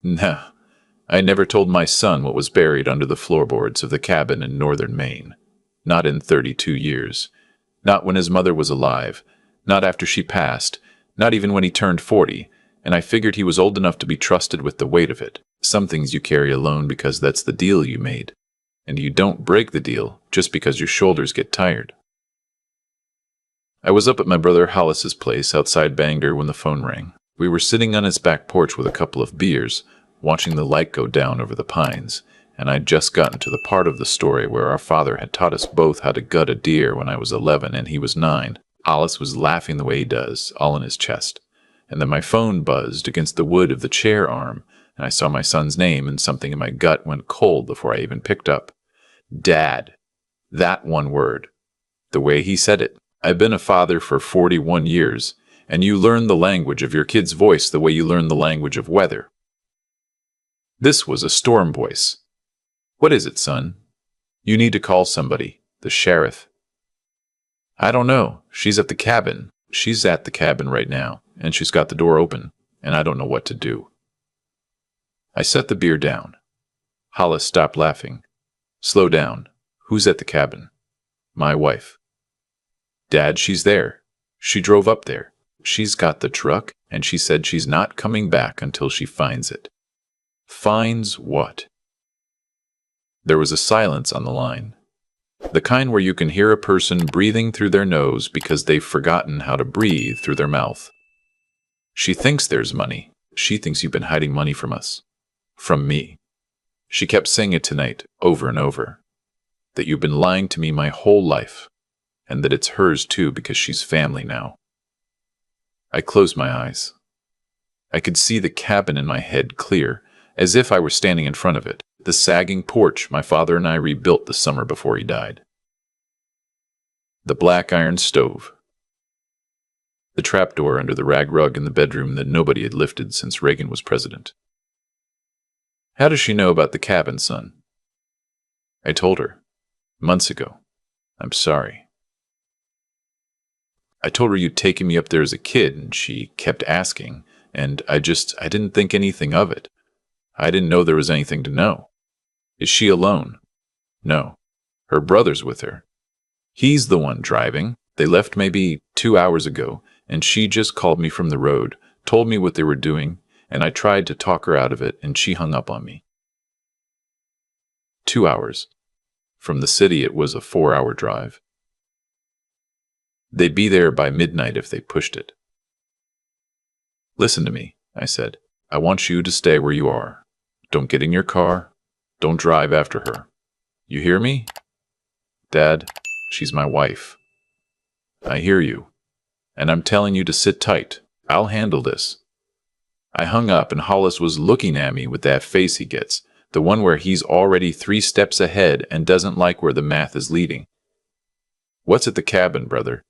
No, I never told my son what was buried under the floorboards of the cabin in northern Maine. Not in 32 years. Not when his mother was alive. Not after she passed. Not even when he turned 40, and I figured he was old enough to be trusted with the weight of it. Some things you carry alone because that's the deal you made. And you don't break the deal just because your shoulders get tired. I was up at my brother Hollis's place outside Bangor when the phone rang. We were sitting on his back porch with a couple of beers, watching the light go down over the pines, and I'd just gotten to the part of the story where our father had taught us both how to gut a deer when I was 11 and he was 9. Hollis was laughing the way he does, all in his chest. And then my phone buzzed against the wood of the chair arm, and I saw my son's name, and something in my gut went cold before I even picked up. Dad. That one word. The way he said it. I've been a father for 41 years, and you learn the language of your kid's voice the way you learn the language of weather. This was a storm voice. What is it, son? You need to call somebody. The sheriff. I don't know. She's at the cabin. She's at the cabin right now, and she's got the door open, and I don't know what to do. I set the beer down. Hollis stopped laughing. Slow down. Who's at the cabin? My wife. Dad, she's there. She drove up there. She's got the truck, and she said she's not coming back until she finds it. Finds what? There was a silence on the line. The kind where you can hear a person breathing through their nose because they've forgotten how to breathe through their mouth. She thinks there's money. She thinks you've been hiding money from us. From me. She kept saying it tonight, over and over. That you've been lying to me my whole life, and that it's hers too because she's family now. I closed my eyes. I could see the cabin in my head clear, as if I were standing in front of it, the sagging porch my father and I rebuilt the summer before he died. The black iron stove. The trapdoor under the rag rug in the bedroom that nobody had lifted since Reagan was president. How does she know about the cabin, son? I told her. Months ago. I'm sorry. I told her you'd taken me up there as a kid, and she kept asking, and I didn't think anything of it. I didn't know there was anything to know. Is she alone? No. Her brother's with her. He's the one driving. They left maybe 2 hours ago, and she just called me from the road, told me what they were doing, and I tried to talk her out of it, and she hung up on me. 2 hours. From the city, it was a 4-hour drive. They'd be there by midnight if they pushed it. Listen to me, I said. I want you to stay where you are. Don't get in your car. Don't drive after her. You hear me? Dad, she's my wife. I hear you. And I'm telling you to sit tight. I'll handle this. I hung up, and Hollis was looking at me with that face he gets, the one where he's already 3 steps ahead and doesn't like where the math is leading. What's at the cabin, brother?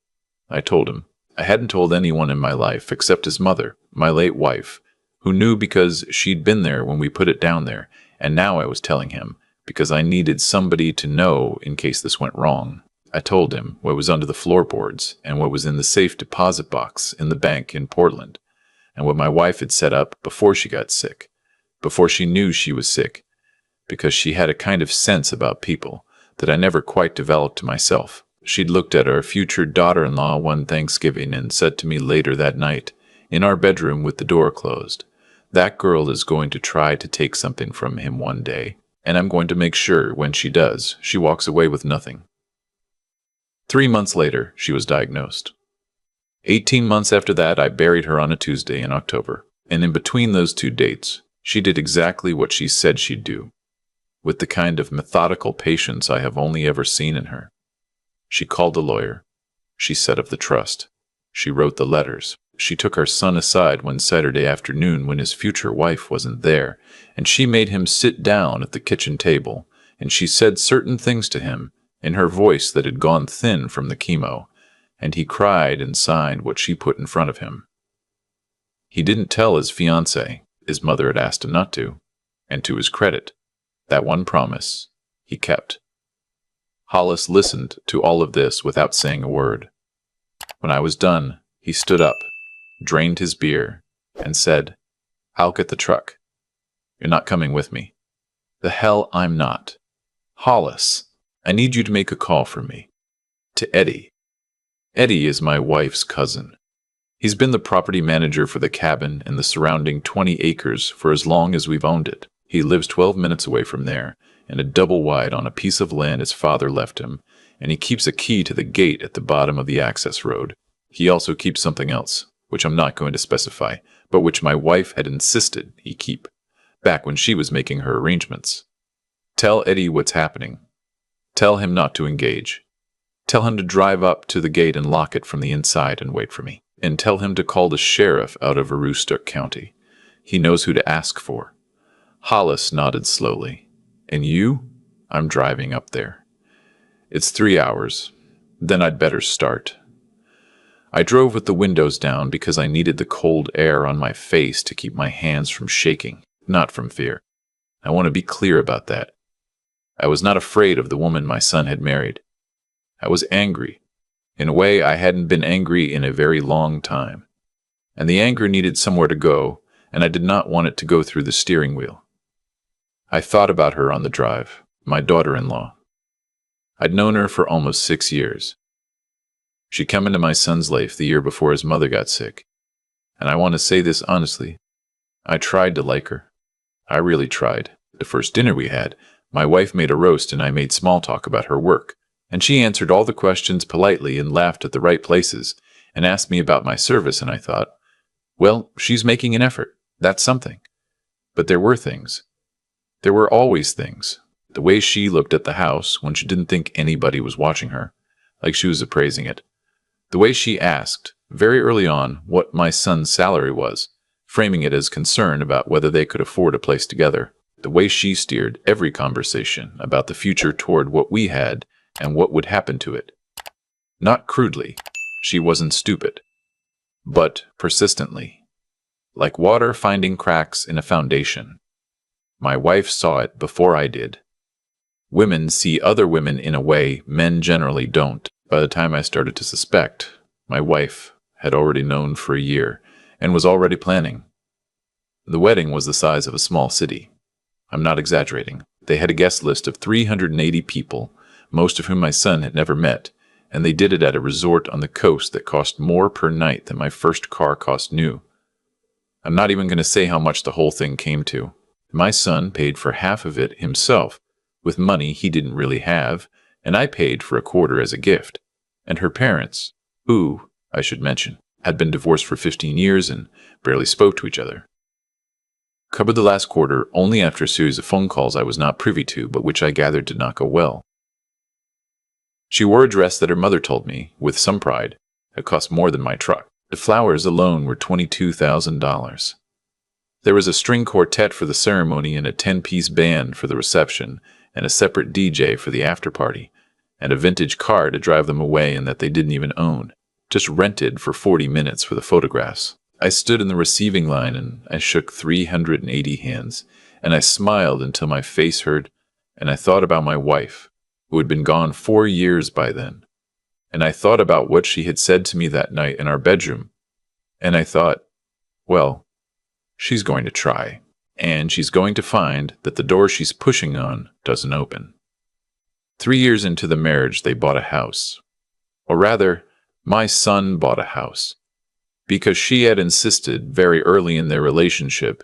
I told him. I hadn't told anyone in my life except his mother, my late wife, who knew because she'd been there when we put it down there, and now I was telling him, because I needed somebody to know in case this went wrong. I told him what was under the floorboards, and what was in the safe deposit box in the bank in Portland, and what my wife had set up before she got sick, before she knew she was sick, because she had a kind of sense about people that I never quite developed myself. She'd looked at our future daughter-in-law one Thanksgiving and said to me later that night, in our bedroom with the door closed, "That girl is going to try to take something from him one day, and I'm going to make sure when she does, she walks away with nothing." 3 months later, she was diagnosed. 18 months after that, I buried her on a Tuesday in October, and in between those 2 dates, she did exactly what she said she'd do, with the kind of methodical patience I have only ever seen in her. She called the lawyer. She set up the trust. She wrote the letters. She took our son aside one Saturday afternoon when his future wife wasn't there, and she made him sit down at the kitchen table, and she said certain things to him, in her voice that had gone thin from the chemo, and he cried and signed what she put in front of him. He didn't tell his fiancée, his mother had asked him not to, and to his credit, that one promise he kept. Hollis listened to all of this without saying a word. When I was done, he stood up, drained his beer, and said, "I'll get the truck." You're not coming with me. The hell I'm not. Hollis, I need you to make a call for me. To Eddie. Eddie is my wife's cousin. He's been the property manager for the cabin and the surrounding 20 acres for as long as we've owned it. He lives 12 minutes away from there, in a double wide on a piece of land his father left him, and he keeps a key to the gate at the bottom of the access road. He also keeps something else, which I'm not going to specify, but which my wife had insisted he keep, back when she was making her arrangements. Tell Eddie what's happening. Tell him not to engage. Tell him to drive up to the gate and lock it from the inside and wait for me. And tell him to call the sheriff out of Aroostook County. He knows who to ask for. Hollis nodded slowly. And you? I'm driving up there. It's 3 hours. Then I'd better start. I drove with the windows down because I needed the cold air on my face to keep my hands from shaking, not from fear. I want to be clear about that. I was not afraid of the woman my son had married. I was angry. In a way, I hadn't been angry in a very long time. And the anger needed somewhere to go, and I did not want it to go through the steering wheel. I thought about her on the drive, my daughter-in-law. I'd known her for almost 6 years. She came into my son's life the year before his mother got sick. And I want to say this honestly. I tried to like her. I really tried. The first dinner we had, my wife made a roast and I made small talk about her work. And she answered all the questions politely and laughed at the right places and asked me about my service, and I thought, well, she's making an effort. That's something. But there were things. There were always things. The way she looked at the house when she didn't think anybody was watching her, like she was appraising it. The way she asked, very early on, what my son's salary was, framing it as concern about whether they could afford a place together. The way she steered every conversation about the future toward what we had and what would happen to it. Not crudely, she wasn't stupid, but persistently. Like water finding cracks in a foundation. My wife saw it before I did. Women see other women in a way men generally don't. By the time I started to suspect, my wife had already known for a year and was already planning. The wedding was the size of a small city. I'm not exaggerating. They had a guest list of 380 people, most of whom my son had never met, and they did it at a resort on the coast that cost more per night than my first car cost new. I'm not even going to say how much the whole thing came to. My son paid for half of it himself, with money he didn't really have, and I paid for a quarter as a gift. And her parents, who, I should mention, had been divorced for 15 years and barely spoke to each other, covered the last quarter only after a series of phone calls I was not privy to, but which I gathered did not go well. She wore a dress that her mother told me, with some pride, had cost more than my truck. The flowers alone were $22,000. There was a string quartet for the ceremony and a 10-piece band for the reception, and a separate DJ for the after-party, and a vintage car to drive them away and that they didn't even own, just rented for 40 minutes for the photographs. I stood in the receiving line and I shook 380 hands, and I smiled until my face hurt, and I thought about my wife, who had been gone 4 years by then. And I thought about what she had said to me that night in our bedroom. And I thought, well, she's going to try. And she's going to find that the door she's pushing on doesn't open. 3 years into the marriage, they bought a house. Or rather, my son bought a house. Because she had insisted very early in their relationship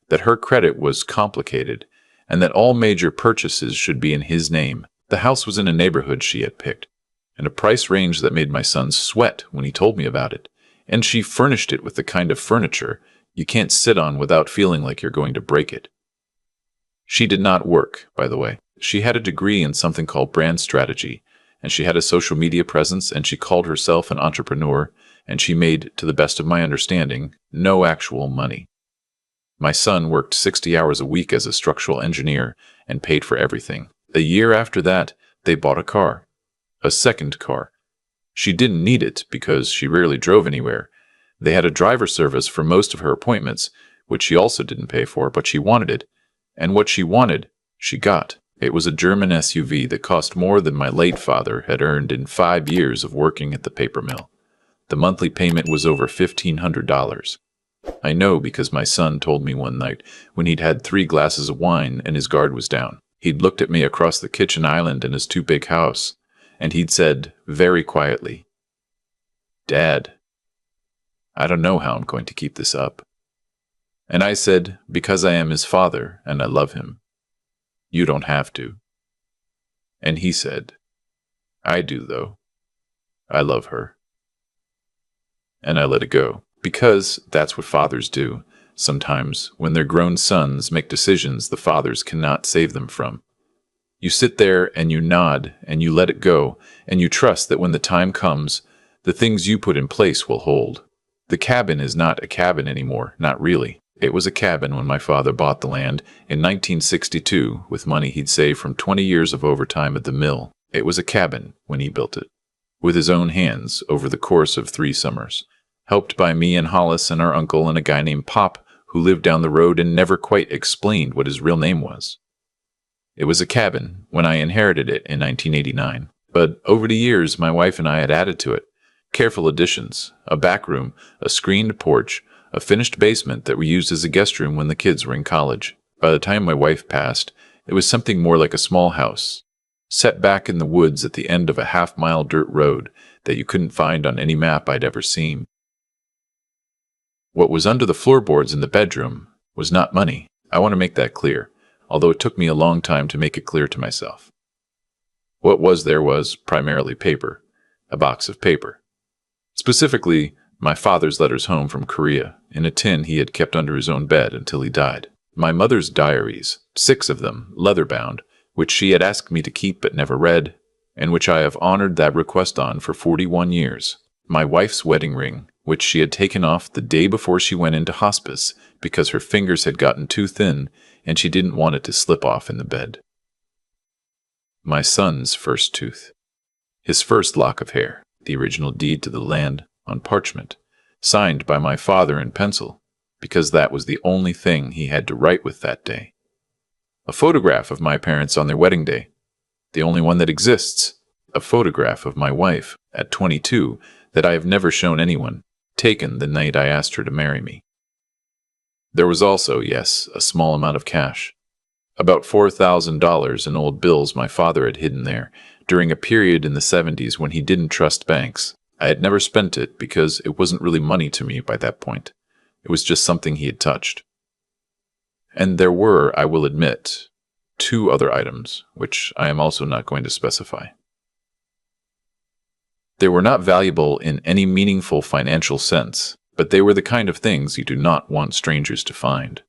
that her credit was complicated and that all major purchases should be in his name. The house was in a neighborhood she had picked, and a price range that made my son sweat when he told me about it, and she furnished it with the kind of furniture you can't sit on without feeling like you're going to break it. She did not work, by the way. She had a degree in something called brand strategy, and she had a social media presence, and she called herself an entrepreneur, and she made, to the best of my understanding, no actual money. My son worked 60 hours a week as a structural engineer and paid for everything. A year after that, they bought a car. A second car. She didn't need it because she rarely drove anywhere. They had a driver service for most of her appointments, which she also didn't pay for, but she wanted it. And what she wanted, she got. It was a German SUV that cost more than my late father had earned in 5 years of working at the paper mill. The monthly payment was over $1,500. I know because my son told me one night when he'd had 3 glasses of wine and his guard was down. He'd looked at me across the kitchen island in his 2 big house, and he'd said, very quietly, "Dad, I don't know how I'm going to keep this up." And I said, "Because I am his father and I love him. You don't have to." And he said, "I do, though. I love her." And I let it go. Because that's what fathers do. Sometimes, when their grown sons make decisions the fathers cannot save them from. You sit there and you nod and you let it go, and you trust that when the time comes, the things you put in place will hold. The cabin is not a cabin anymore, not really. It was a cabin when my father bought the land in 1962 with money he'd saved from 20 years of overtime at the mill. It was a cabin when he built it, with his own hands over the course of 3 summers, helped by me and Hollis and our uncle and a guy named Pop who lived down the road and never quite explained what his real name was. It was a cabin when I inherited it in 1989, but over the years my wife and I had added to it careful additions, a back room, a screened porch, a finished basement that we used as a guest room when the kids were in college. By the time my wife passed, it was something more like a small house, set back in the woods at the end of a half-mile dirt road that you couldn't find on any map I'd ever seen. What was under the floorboards in the bedroom was not money. I want to make that clear, although it took me a long time to make it clear to myself. What was there was primarily paper, a box of paper. Specifically, my father's letters home from Korea, in a tin he had kept under his own bed until he died. My mother's diaries, 6 of them, leather-bound, which she had asked me to keep but never read, and which I have honored that request on for 41 years. My wife's wedding ring, which she had taken off the day before she went into hospice because her fingers had gotten too thin and she didn't want it to slip off in the bed. My son's first tooth. His first lock of hair, the original deed to the land, on parchment, signed by my father in pencil, because that was the only thing he had to write with that day. A photograph of my parents on their wedding day, the only one that exists. A photograph of my wife, at 22, that I have never shown anyone, taken the night I asked her to marry me. There was also, yes, a small amount of cash. About $4,000 in old bills my father had hidden there, during a period in the 70s when he didn't trust banks. I had never spent it because it wasn't really money to me by that point. It was just something he had touched. And there were, I will admit, 2 other items, which I am also not going to specify. They were not valuable in any meaningful financial sense, but they were the kind of things you do not want strangers to find.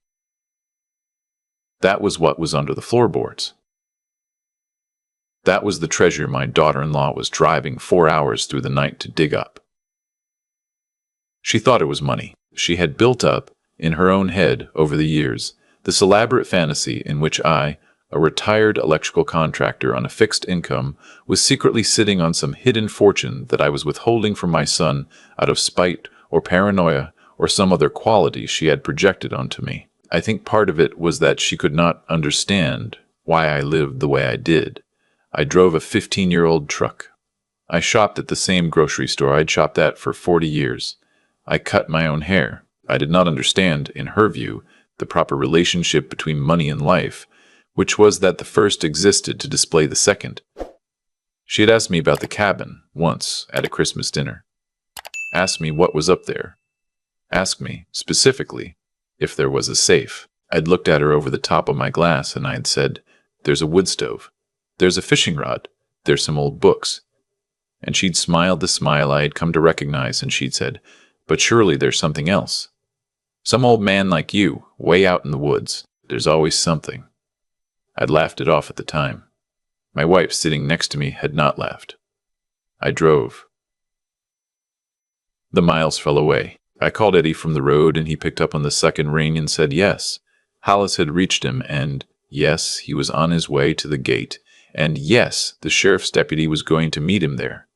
That was what was under the floorboards. That was the treasure my daughter-in-law was driving 4 hours through the night to dig up. She thought it was money. She had built up, in her own head over the years, this elaborate fantasy in which I, a retired electrical contractor on a fixed income, was secretly sitting on some hidden fortune that I was withholding from my son out of spite or paranoia or some other quality she had projected onto me. I think part of it was that she could not understand why I lived the way I did. I drove a 15-year-old truck. I shopped at the same grocery store I'd shopped at for 40 years. I cut my own hair. I did not understand, in her view, the proper relationship between money and life, which was that the first existed to display the second. She had asked me about the cabin, once, at a Christmas dinner. Asked me what was up there. Asked me, specifically, if there was a safe. I'd looked at her over the top of my glass and I had said, "There's a wood stove. There's a fishing rod. There's some old books." And she'd smiled the smile I had come to recognize and she'd said, "But surely there's something else. Some old man like you, way out in the woods. There's always something." I'd laughed it off at the time. My wife, sitting next to me, had not laughed. I drove. The miles fell away. I called Eddie from the road and he picked up on the second ring and said yes. Hollis had reached him and, yes, he was on his way to the gate. And yes, the sheriff's deputy was going to meet him there.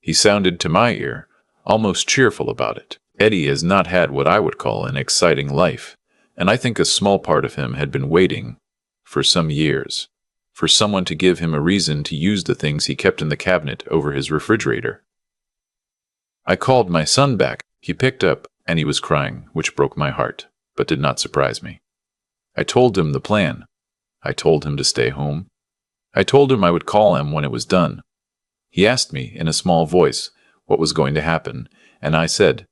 He sounded, to my ear, almost cheerful about it. Eddie has not had what I would call an exciting life, and I think a small part of him had been waiting, for some years, for someone to give him a reason to use the things he kept in the cabinet over his refrigerator. I called my son back. He picked up, and he was crying, which broke my heart, but did not surprise me. I told him the plan. I told him to stay home. I told him I would call him when it was done. He asked me, in a small voice, what was going to happen, and I said,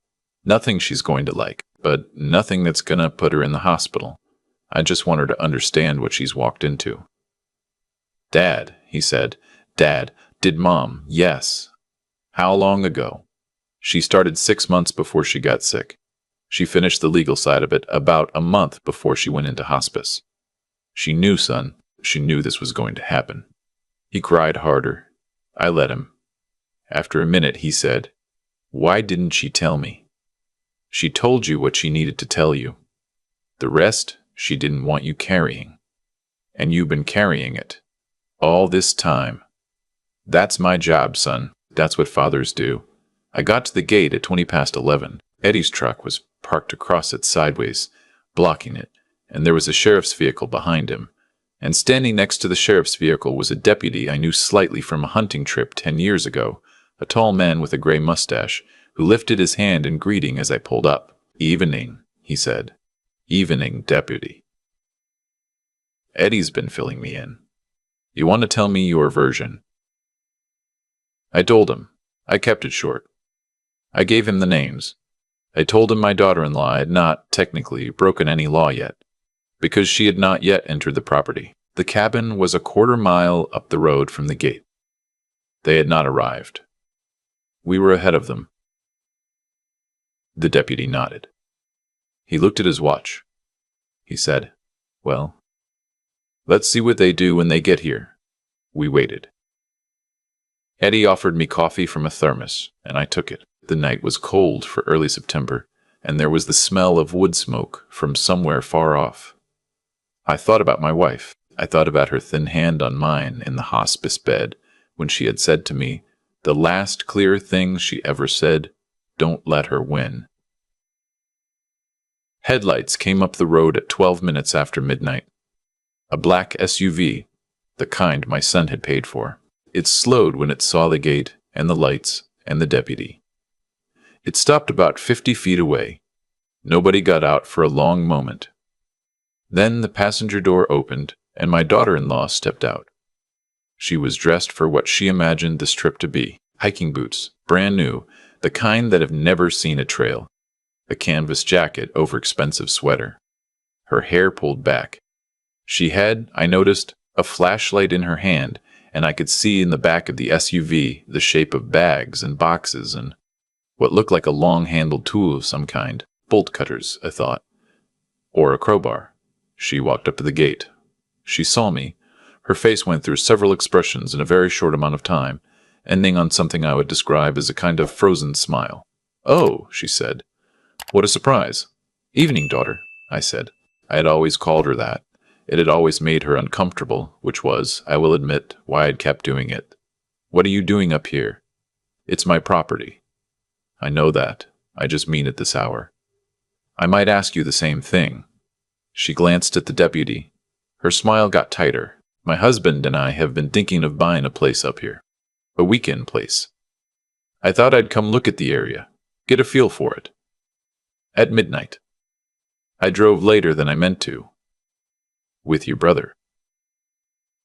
nothing she's going to like, but nothing that's going to put her in the hospital. I just want her to understand what she's walked into. Dad, he said. Dad, did Mom? Yes. How long ago? She started 6 months before she got sick. She finished the legal side of it about a month before she went into hospice. She knew, son. She knew this was going to happen. He cried harder. I let him. After a minute, he said, why didn't she tell me? She told you what she needed to tell you. The rest, she didn't want you carrying. And you've been carrying it. All this time. That's my job, son. That's what fathers do. I got to the gate at 11:20. Eddie's truck was parked across it sideways, blocking it, and there was a sheriff's vehicle behind him. And standing next to the sheriff's vehicle was a deputy I knew slightly from a hunting trip 10 years ago, a tall man with a gray mustache, who lifted his hand in greeting as I pulled up. Evening, he said. Evening, deputy. Eddie's been filling me in. You want to tell me your version? I told him. I kept it short. I gave him the names. I told him my daughter-in-law had not, technically, broken any law yet, because she had not yet entered the property. The cabin was a quarter-mile up the road from the gate. They had not arrived. We were ahead of them. The deputy nodded. He looked at his watch. He said, well, let's see what they do when they get here. We waited. Eddie offered me coffee from a thermos, and I took it. The night was cold for early September, and there was the smell of wood smoke from somewhere far off. I thought about my wife. I thought about her thin hand on mine in the hospice bed when she had said to me, the last clear thing she ever said, don't let her win. Headlights came up the road at 12 minutes after midnight. A black SUV, the kind my son had paid for. It slowed when it saw the gate and the lights and the deputy. It stopped about 50 feet away. Nobody got out for a long moment. Then the passenger door opened, and my daughter-in-law stepped out. She was dressed for what she imagined this trip to be. Hiking boots, brand new, the kind that have never seen a trail. A canvas jacket over expensive sweater. Her hair pulled back. She had, I noticed, a flashlight in her hand, and I could see in the back of the SUV the shape of bags and boxes and what looked like a long-handled tool of some kind. Bolt cutters, I thought. Or a crowbar. She walked up to the gate. She saw me. Her face went through several expressions in a very short amount of time, ending on something I would describe as a kind of frozen smile. Oh, she said. What a surprise. Evening, daughter, I said. I had always called her that. It had always made her uncomfortable, which was, I will admit, why I'd kept doing it. What are you doing up here? It's my property. I know that. I just mean it this hour. I might ask you the same thing. She glanced at the deputy. Her smile got tighter. My husband and I have been thinking of buying a place up here. A weekend place. I thought I'd come look at the area, get a feel for it. At midnight. I drove later than I meant to. With your brother.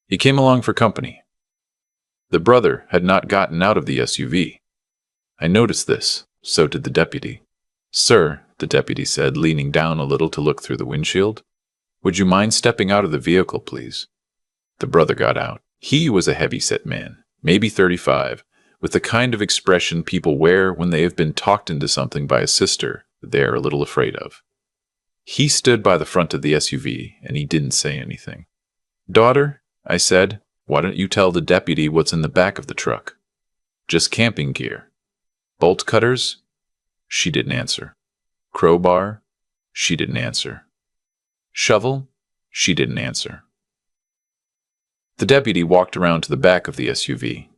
He came along for company. The brother had not gotten out of the SUV. I noticed this. So did the deputy. Sir, the deputy said, leaning down a little to look through the windshield. Would you mind stepping out of the vehicle, please? The brother got out. He was a heavy-set man, maybe 35, with the kind of expression people wear when they have been talked into something by a sister that they are a little afraid of. He stood by the front of the SUV, and he didn't say anything. Daughter, I said, why don't you tell the deputy what's in the back of the truck? Just camping gear. Bolt cutters? She didn't answer. Crowbar? She didn't answer. Shovel? She didn't answer. The deputy walked around to the back of the SUV.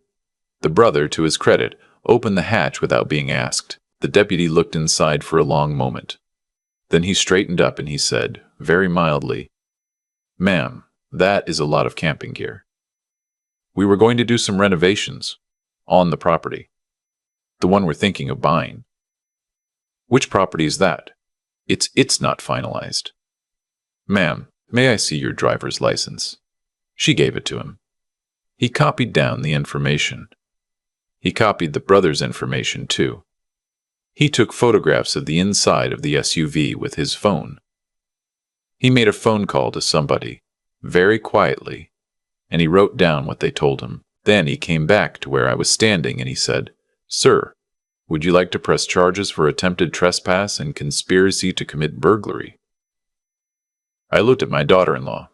The brother, to his credit, opened the hatch without being asked. The deputy looked inside for a long moment. Then he straightened up and he said, very mildly, Ma'am, that is a lot of camping gear. We were going to do some renovations on the property. The one we're thinking of buying. Which property is that? It's not finalized. Ma'am, may I see your driver's license? She gave it to him. He copied down the information. He copied the brother's information too. He took photographs of the inside of the SUV with his phone. He made a phone call to somebody, very quietly, and he wrote down what they told him. Then he came back to where I was standing and he said, "Sir, would you like to press charges for attempted trespass and conspiracy to commit burglary?" I looked at my daughter-in-law.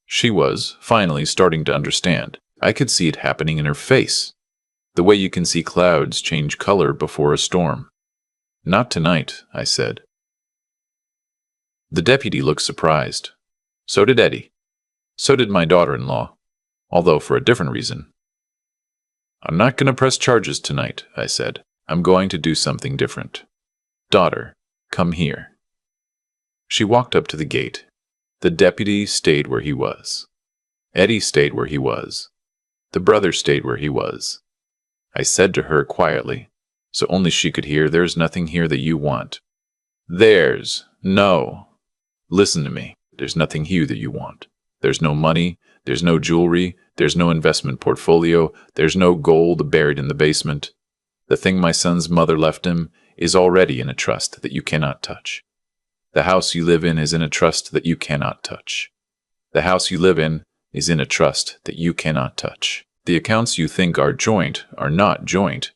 She was, finally, starting to understand. I could see it happening in her face, the way you can see clouds change color before a storm. "Not tonight," I said. The deputy looked surprised. So did Eddie. So did my daughter-in-law, although for a different reason. "I'm not going to press charges tonight," I said. "I'm going to do something different. Daughter, come here." She walked up to the gate. The deputy stayed where he was. Eddie stayed where he was. The brother stayed where he was. I said to her quietly, so only she could hear, "There's nothing here that you want." No. Listen to me. There's nothing here that you want. There's no money. There's no jewelry. There's no investment portfolio. There's no gold buried in the basement. The thing my son's mother left him is already in a trust that you cannot touch. The house you live in is in a trust that you cannot touch. The house you live in is in a trust that you cannot touch. The accounts you think are joint are not joint.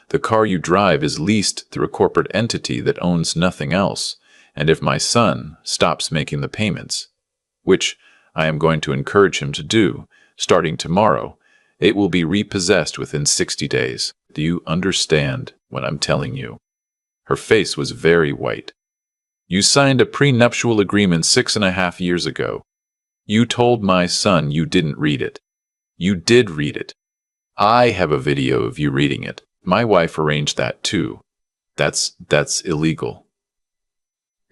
The car you drive is leased through a corporate entity that owns nothing else, and if my son stops making the payments, which I am going to encourage him to do, starting tomorrow, it will be repossessed within 60 days. Do you understand what I'm telling you? Her face was very white. You signed a prenuptial agreement 6.5 years ago. You told my son you didn't read it. You did read it. I have a video of you reading it. My wife arranged that too. That's illegal.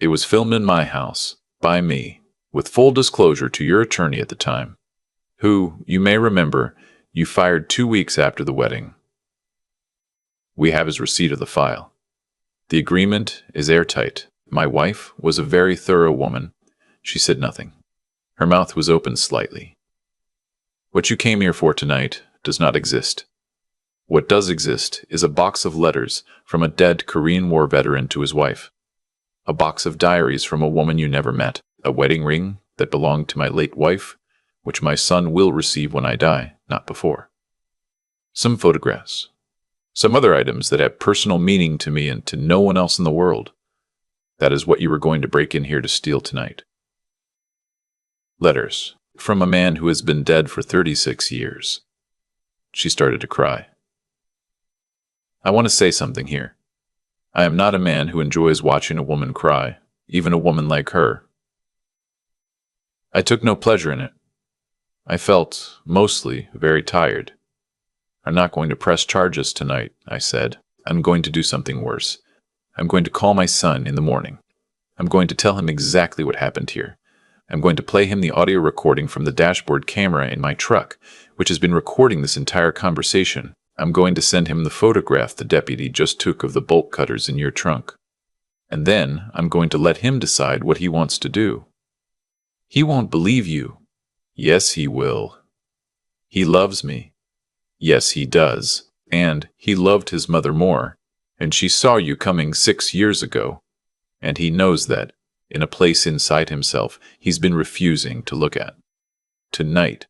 It was filmed in my house, by me, with full disclosure to your attorney at the time, who, you may remember, you fired 2 weeks after the wedding. We have his receipt of the file. The agreement is airtight. My wife was a very thorough woman. She said nothing. Her mouth was open slightly. What you came here for tonight does not exist. What does exist is a box of letters from a dead Korean War veteran to his wife. A box of diaries from a woman you never met. A wedding ring that belonged to my late wife, which my son will receive when I die, not before. Some photographs. Some other items that have personal meaning to me and to no one else in the world. That is what you were going to break in here to steal tonight. Letters from a man who has been dead for 36 years. She started to cry. I want to say something here. I am not a man who enjoys watching a woman cry, even a woman like her. I took no pleasure in it. I felt, mostly, very tired. I'm not going to press charges tonight, I said. I'm going to do something worse. I'm going to call my son in the morning. I'm going to tell him exactly what happened here. I'm going to play him the audio recording from the dashboard camera in my truck, which has been recording this entire conversation. I'm going to send him the photograph the deputy just took of the bolt cutters in your trunk. And then I'm going to let him decide what he wants to do. He won't believe you. Yes, he will. He loves me. Yes, he does. And he loved his mother more. And she saw you coming 6 years ago. And he knows that, in a place inside himself, he's been refusing to look at. Tonight,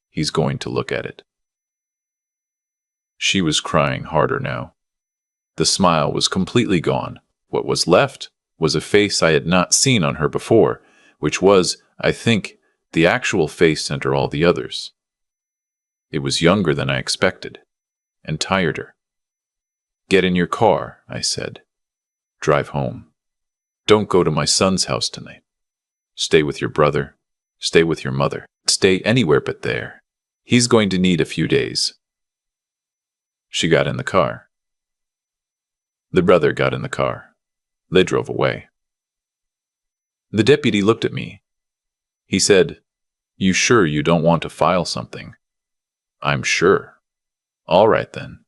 he's going to look at it. She was crying harder now. The smile was completely gone. What was left was a face I had not seen on her before, which was, I think, the actual face under all the others. It was younger than I expected, and tireder. Get in your car, I said. Drive home. Don't go to my son's house tonight. Stay with your brother. Stay with your mother. Stay anywhere but there. He's going to need a few days. She got in the car. The brother got in the car. They drove away. The deputy looked at me. He said, "You sure you don't want to file something?" "I'm sure." "All right then."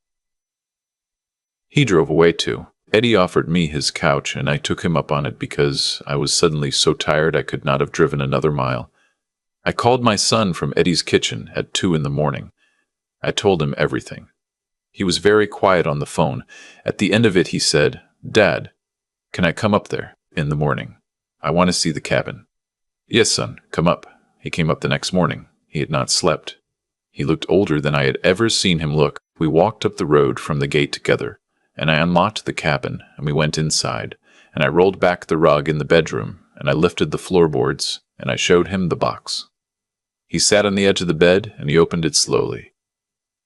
He drove away too. Eddie offered me his couch, and I took him up on it because I was suddenly so tired I could not have driven another mile. I called my son from Eddie's kitchen at 2 in the morning. I told him everything. He was very quiet on the phone. At the end of it, he said, "Dad, can I come up there in the morning? I want to see the cabin." "Yes, son, come up." He came up the next morning. He had not slept. He looked older than I had ever seen him look. We walked up the road from the gate together, and I unlocked the cabin, and we went inside, and I rolled back the rug in the bedroom, and I lifted the floorboards, and I showed him the box. He sat on the edge of the bed, and he opened it slowly.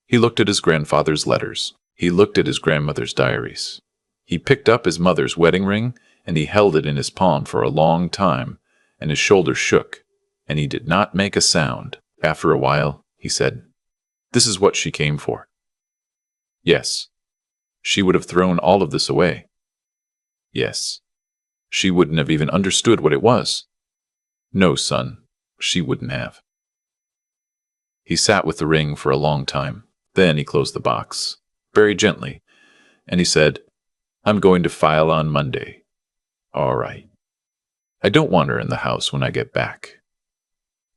He looked at his grandfather's letters. He looked at his grandmother's diaries. He picked up his mother's wedding ring, and he held it in his palm for a long time, and his shoulders shook, and he did not make a sound. After a while, he said, "This is what she came for." Yes. She would have thrown all of this away. Yes. She wouldn't have even understood what it was. No, son, she wouldn't have. He sat with the ring for a long time. Then he closed the box, very gently, and he said, "I'm going to file on Monday." "All right. I don't want her in the house when I get back.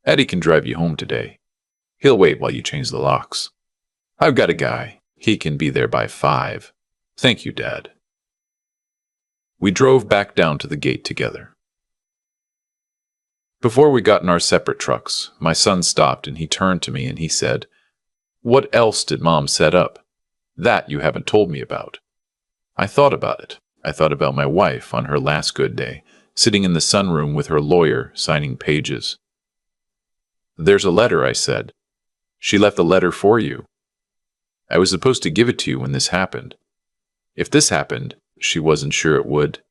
Eddie can drive you home today. He'll wait while you change the locks. I've got a guy. He can be there by 5. Thank you, Dad." We drove back down to the gate together. Before we got in our separate trucks, my son stopped and he turned to me and he said, "What else did Mom set up? That you haven't told me about." I thought about it. I thought about my wife on her last good day, sitting in the sunroom with her lawyer, signing pages. "There's a letter," I said. "She left a letter for you. I was supposed to give it to you when this happened. If this happened, she wasn't sure it would."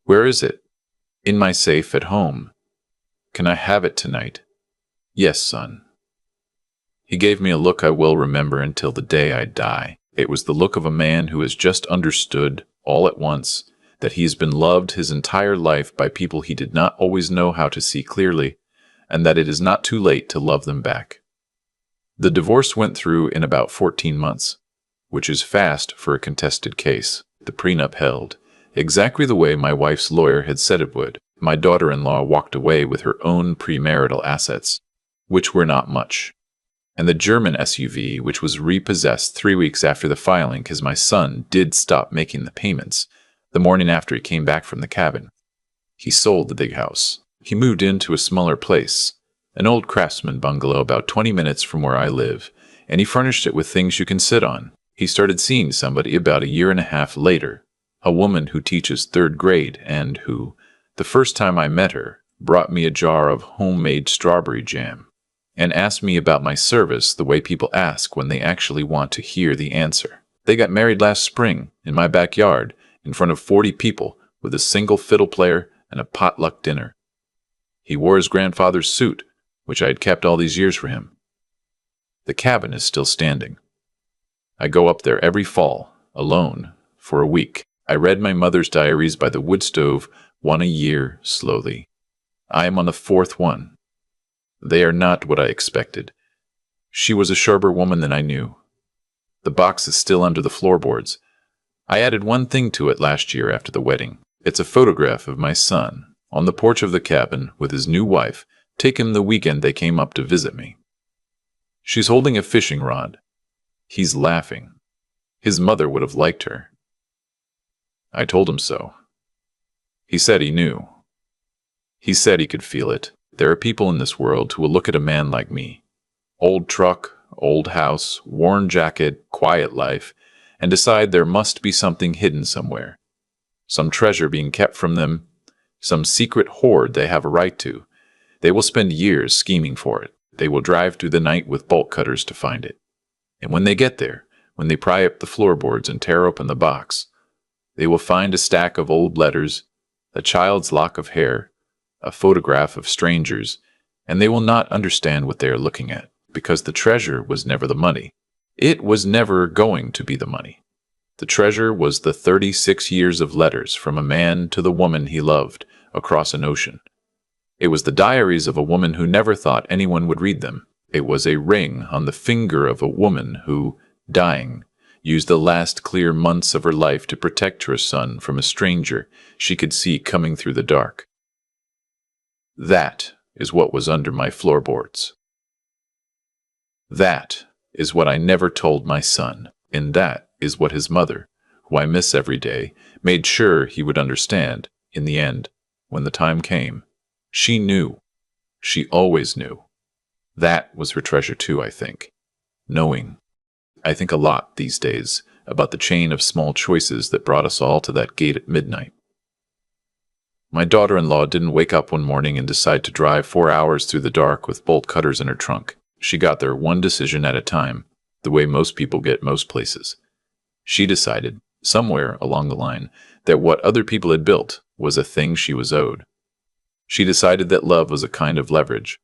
"Where is it?" "In my safe at home." "Can I have it tonight?" "Yes, son." He gave me a look I will remember until the day I die. It was the look of a man who has just understood, all at once, that he has been loved his entire life by people he did not always know how to see clearly, and that it is not too late to love them back. The divorce went through in about 14 months, which is fast for a contested case. The prenup held, exactly the way my wife's lawyer had said it would. My daughter-in-law walked away with her own premarital assets, which were not much, and the German SUV, which was repossessed 3 weeks after the filing because my son did stop making the payments the morning after he came back from the cabin. He sold the big house. He moved into a smaller place, an old craftsman bungalow about 20 minutes from where I live, and he furnished it with things you can sit on. He started seeing somebody about a year and a half later, a woman who teaches 3rd grade and who, the first time I met her, brought me a jar of homemade strawberry jam and asked me about my service the way people ask when they actually want to hear the answer. They got married last spring in my backyard in front of 40 people with a single fiddle player and a potluck dinner. He wore his grandfather's suit, which I had kept all these years for him. The cabin is still standing. I go up there every fall, alone, for a week. I read my mother's diaries by the wood stove, one a year, slowly. I am on the 4th one. They are not what I expected. She was a sharper woman than I knew. The box is still under the floorboards. I added one thing to it last year after the wedding. It's a photograph of my son, on the porch of the cabin with his new wife, taken the weekend they came up to visit me. She's holding a fishing rod. He's laughing. His mother would have liked her. I told him so. He said he knew. He said he could feel it. There are people in this world who will look at a man like me. Old truck, old house, worn jacket, quiet life, and decide there must be something hidden somewhere. Some treasure being kept from them, some secret hoard they have a right to. They will spend years scheming for it. They will drive through the night with bolt cutters to find it. And when they get there, when they pry up the floorboards and tear open the box, they will find a stack of old letters, a child's lock of hair, a photograph of strangers, and they will not understand what they are looking at, because the treasure was never the money. It was never going to be the money. The treasure was the 36 years of letters from a man to the woman he loved across an ocean. It was the diaries of a woman who never thought anyone would read them. It was a ring on the finger of a woman who, dying, used the last clear months of her life to protect her son from a stranger she could see coming through the dark. That is what was under my floorboards. That is what I never told my son, and that is what his mother, who I miss every day, made sure he would understand in the end, when the time came. She knew. She always knew. That was her treasure too, I think. Knowing. I think a lot these days about the chain of small choices that brought us all to that gate at midnight. My daughter-in-law didn't wake up one morning and decide to drive 4 hours through the dark with bolt cutters in her trunk. She got there one decision at a time, the way most people get most places. She decided, somewhere along the line, that what other people had built was a thing she was owed. She decided that love was a kind of leverage.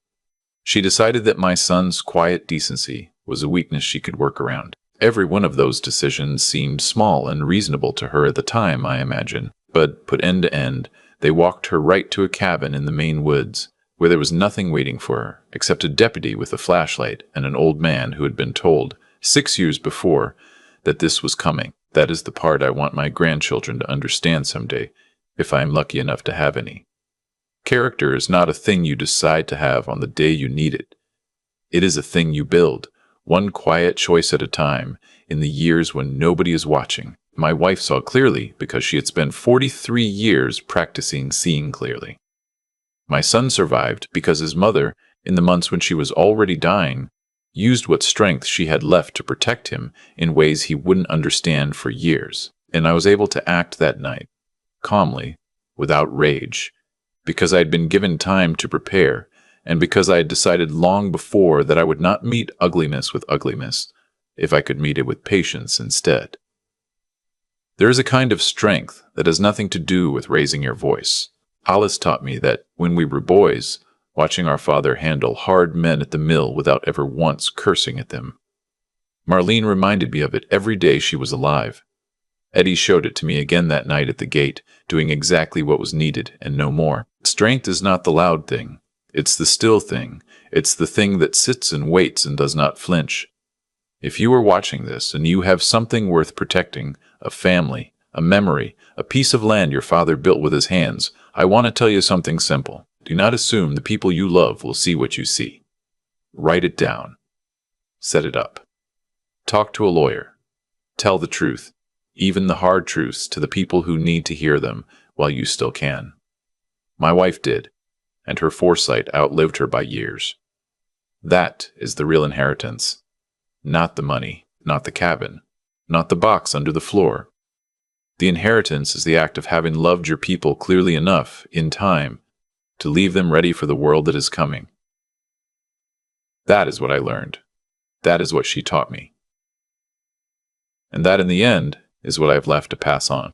She decided that my son's quiet decency was a weakness she could work around. Every one of those decisions seemed small and reasonable to her at the time, I imagine, but put end to end, they walked her right to a cabin in the Maine woods, where there was nothing waiting for her, except a deputy with a flashlight and an old man who had been told, 6 years before, that this was coming. That is the part I want my grandchildren to understand someday, if I am lucky enough to have any. Character is not a thing you decide to have on the day you need it. It is a thing you build, one quiet choice at a time, in the years when nobody is watching. My wife saw clearly because she had spent 43 years practicing seeing clearly. My son survived because his mother, in the months when she was already dying, used what strength she had left to protect him in ways he wouldn't understand for years. And I was able to act that night, calmly, without rage, because I had been given time to prepare, and because I had decided long before that I would not meet ugliness with ugliness, if I could meet it with patience instead. There is a kind of strength that has nothing to do with raising your voice. Alice taught me that when we were boys, watching our father handle hard men at the mill without ever once cursing at them. Marlene reminded me of it every day she was alive. Eddie showed it to me again that night at the gate, doing exactly what was needed and no more. Strength is not the loud thing. It's the still thing. It's the thing that sits and waits and does not flinch. If you are watching this and you have something worth protecting, a family, a memory, a piece of land your father built with his hands, I want to tell you something simple. Do not assume the people you love will see what you see. Write it down. Set it up. Talk to a lawyer. Tell the truth, even the hard truths, to the people who need to hear them while you still can. My wife did, and her foresight outlived her by years. That is the real inheritance. Not the money, not the cabin, not the box under the floor. The inheritance is the act of having loved your people clearly enough, in time, to leave them ready for the world that is coming. That is what I learned. That is what she taught me. And that, in the end, is what I have left to pass on.